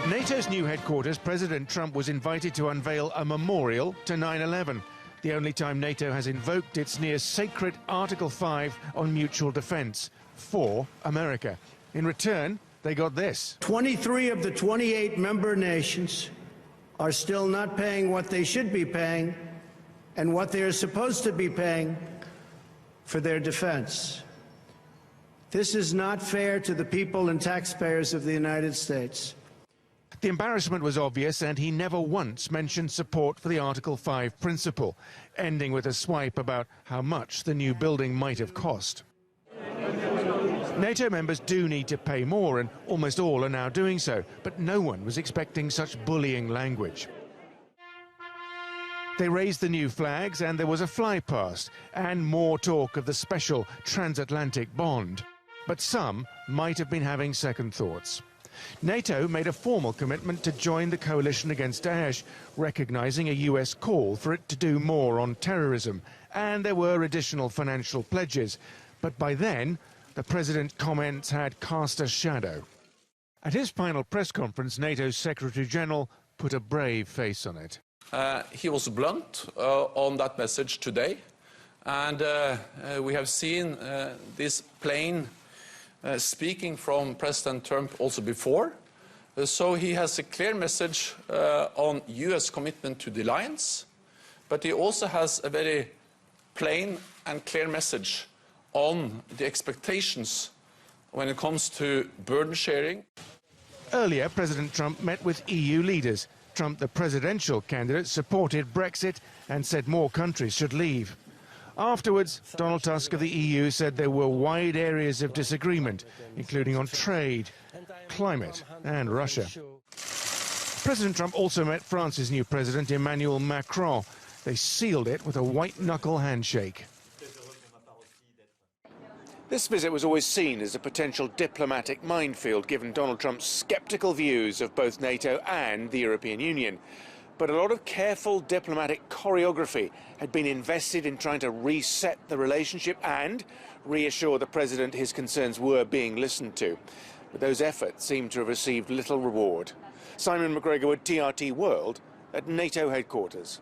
At NATO's new headquarters, President Trump was invited to unveil a memorial to 9/11, the only time NATO has invoked its near-sacred Article 5 on mutual defense for America. In return, they got this. 23 of the 28 member nations are still not paying what they should be paying and what they are supposed to be paying for their defense. This is not fair to the people and taxpayers of the United States. The embarrassment was obvious, and he never once mentioned support for the Article 5 principle, ending with a swipe about how much the new building might have cost. NATO members do need to pay more, and almost all are now doing so, but no one was expecting such bullying language. They raised the new flags, and there was a fly-past, and more talk of the special transatlantic bond. But some might have been having second thoughts. NATO made a formal commitment to join the coalition against Daesh, recognizing a US call for it to do more on terrorism, and there were additional financial pledges. But by then, the president's comments had cast a shadow. At his final press conference, NATO's Secretary-General put a brave face on it. He was blunt on that message today, and we have seen this plain speaking from President Trump also before. So he has a clear message on US commitment to the alliance, but he also has a very plain and clear message on the expectations when it comes to burden sharing. Earlier, President Trump met with EU leaders. Trump, the presidential candidate, supported Brexit and said more countries should leave. Afterwards, Donald Tusk of the EU said there were wide areas of disagreement, including on trade, climate and Russia. President Trump also met France's new president, Emmanuel Macron. They sealed it with a white-knuckle handshake. This visit was always seen as a potential diplomatic minefield, given Donald Trump's sceptical views of both NATO and the European Union. But a lot of careful diplomatic choreography had been invested in trying to reset the relationship and reassure the president his concerns were being listened to. But those efforts seem to have received little reward. Simon McGregor with TRT World at NATO headquarters.